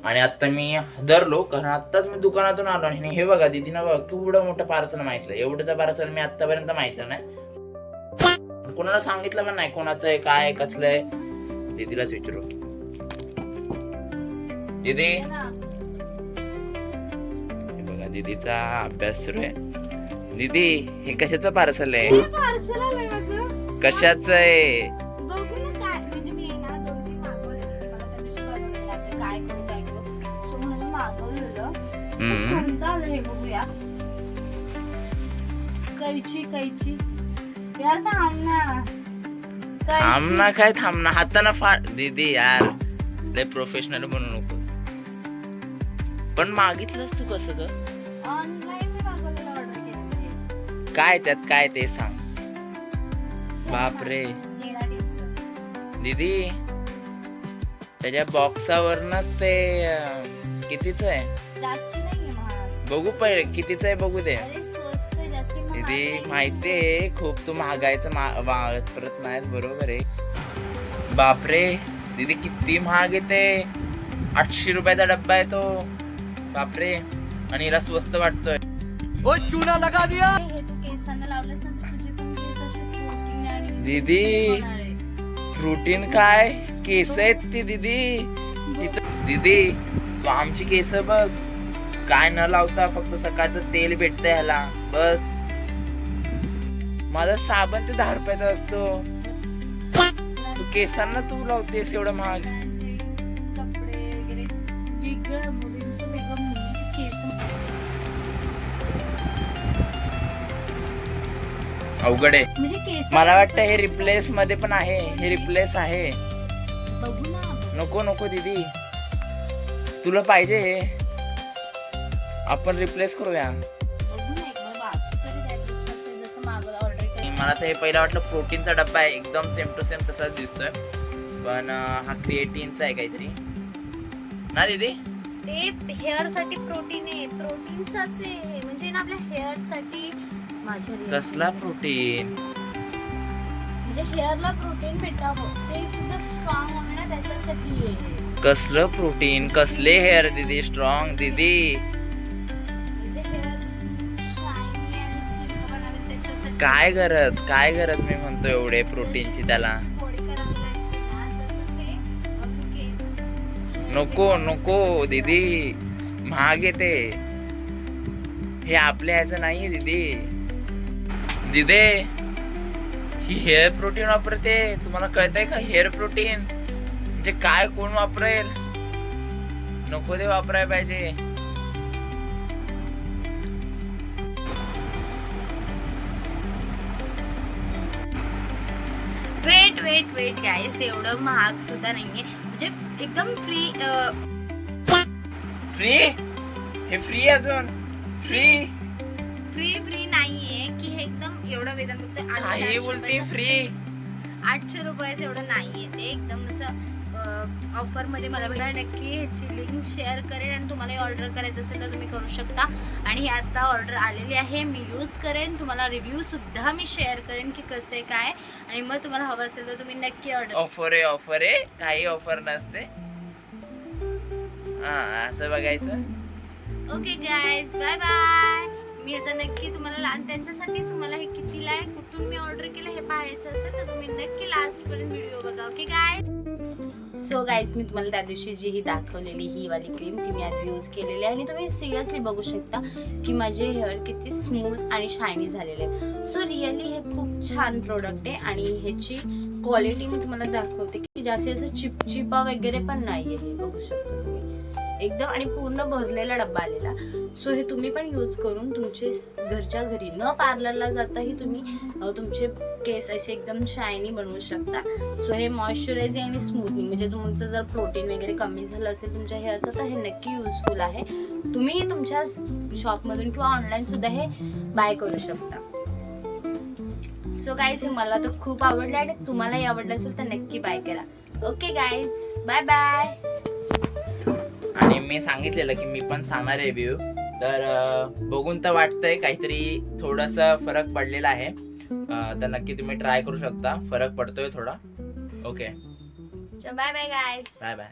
आणि आता मी हदरलो, कारण आत्ताच मी दुकानातून आलो. आणि हे बघा दीदीनं बघा केवढं मोठं पार्सल माहितलं. एवढं तर पार्सल मी आतापर्यंत माहितलं नाही, कोणाला सांगितलं पण नाही कोणाचं आहे, काय कसलं आहे. दीदीलाच विचारू. दीदी, बघा दीदीचा अभ्यास सुरू आहे. दीदी, हे कशाचं पार्सल आहे? पार्सल आलंय माझं. कशाचं आहे? बघू ना काय, म्हणजे मी ना 2-3 मागवले. मला त्या दिवशी बनवलं रात्री काय करू सो म्हणून मागवलेलं. कोणतं आलं हे बघूया. कैची यार, थांबना काय थांबना, हाताना फाट. दीदी यार, लय प्रोफेशनल बनू नकोस. पण मागितलंस तू कसं ग? ऑनलाईन मागवलेलं, ऑर्डर केलं. काय त्यात काय ते सांग. बापरे दीदी, त्याच्या बॉक्सावरनच ते कितीच आहे? जास्त नाहीये महाग. बघू पहिले कितीच आहे, बघू दे. अरे स्वस्त आहे, जास्त महाग दीदी नाहीये. माहितीये खूप तू महागायचं वापरत नाहीस, बरोबर आहे. बापरे दीदी, किती महाग येते. 800 रुपयाचा डब्बा आहे तो. बापरे, आणि हिला स्वस्त वाटतोय. चूना लगा दिया. हे तू केसांना लावलंस ना, तर तुझे पण केस असे प्रोटीन आणि दीदी, होणार आहे. प्रोटीन काय, केस आहेत ती दीदी. दीदी, तू आमची केस बघ, काय न लावता फक्त सकाळचं तेल भेटतंय ह्याला बस. माझा साबण ते 10 रुपयाचा असतो. तू केसांना तू लावतेस एवढं महाग. कपडे वगैरे वेगळं, मुलींचं वेगळं, मुलींचे केस. अवघड आहे. म्हणजे केस मला वाटतं हे रिप्लेस मध्ये पण आहे. हे रिप्लेस आहे. बघू ना. नको नको दीदी, तुला पाहिजे हे, आपण रिप्लेस करूया. बघू ना एकदा वाचू तरी द्या कसं, जसं मागवलं ऑर्डर केलं. मला तर हे पहिला वाटलं प्रोटीनचा डब्बा आहे, एकदम सेम टू सेम तसाच दिसतोय. पण हा क्रिएटिनचा आहे काहीतरी ना दीदी. ते हेअर साठी प्रोटीन आहे, प्रोटीनचाच आहे. म्हणजे ना आपल्या हेअर साठी. माझ्या कसला प्रोटीन? म्हणजे हेअरला प्रोटीन भेटावं, ते सुद्धा स्ट्रॉंग होणं ना, त्याच्यासाठी आहे. कसलं प्रोटीन, कसले हेअर दीदी स्ट्रॉंग दीदी? म्हणजे हेअर शायनी आणि सिल्क बनावे त्याच्यासाठी. काय गरज मी म्हणतो एवढे प्रोटीनची त्याला. थोडी करावी लागते ना, तसंच हे आपले केस. नको दीदी, महाग येते हे. आपल्या ह्याचं नाहीये दीदी. दीदी, ही हेअर प्रोटीन वापरते, तुम्हाला कळतंय का? हेअर प्रोटीन म्हणजे काय, कोण वापरेल? नको ते वापरायला पाहिजे. वेट गाईस, एवढं महाग सुद्धा नाहीये. म्हणजे एकदम फ्री. हे फ्री अजून फ्री नाहीये की हे एकदम एवढं वेतन फक्त काही बोलते फ्री. 800 रुपयाचं एवढं नाहीये ते. एकदम असं ऑफर मध्ये मला भेटला. नक्की ह्याची लिंक शेअर करेन, आणि तुम्हाला ऑर्डर करायचं असेल तर तुम्ही करू शकता. आणि ही आता ऑर्डर आलेली आहे, मी यूज करेन, तुम्हाला रिव्ह्यू सुद्धा मी शेअर करेन की कसं आहे काय. आणि मग तुम्हाला हवं असेल तर तुम्ही नक्की ऑर्डर. ऑफर आहे, काही ऑफर नसते. हा, असं बघायचं. Okay guys, bye bye. मी ह्याचं नक्की तुम्हाला, आणि त्यांच्यासाठी तुम्हाला हे कितीला आहे, कुठून मी ऑर्डर केलं हे पाहायचं असेल तर तुम्ही नक्की लास्ट पर्यंत व्हिडिओ बघा. Okay guys. सो गाईज, मी तुम्हाला त्या दिवशी जी ही दाखवलेली ही वाली क्रीम ती मी आज यूज केलेली आहे. आणि तुम्ही सिरियसली बघू शकता की माझे हेअर किती स्मूथ आणि शायनी झालेले आहे. सो रिअली हे खूप छान प्रोडक्ट आहे. आणि ह्याची क्वालिटी मी तुम्हाला दाखवते की जास्त असं चिपचिपा वगैरे पण नाहीये. हे बघू शकता तुम्ही एकदम, आणि पूर्ण भरलेला डब्बा आलेला. सो हे तुम्ही पण यूज करून तुमचे घरच्या घरी न पार्लरला जाताही तुम्ही तुमचे केस असे एकदम शायनी बनवू शकता. सो हे मॉइश्चरायझिंग आणि स्मूथनिंग, म्हणजे तुमचं जर प्रोटीन वगैरे कमी झालं असेल तुमच्या हेअरचं तर हे नक्की युजफुल आहे. तुम्ही तुमच्या शॉपमधून किंवा ऑनलाईन सुद्धा हे बाय करू शकता. सो गाईज, हे मला तर खूप आवडलं, आणि तुम्हालाही आवडलं असेल तर नक्की बाय करा. Okay guys, bye bye. आणि मी सांगितलेलं की मी पण सांगणार आहे रिव्ह्यू, तर बघून तर वाटतंय काहीतरी थोडासा फरक पडलेला आहे. तर नक्की तुम्ही ट्राय करू शकता, फरक पडतोय थोडा. Okay, bye bye guys. Bye bye.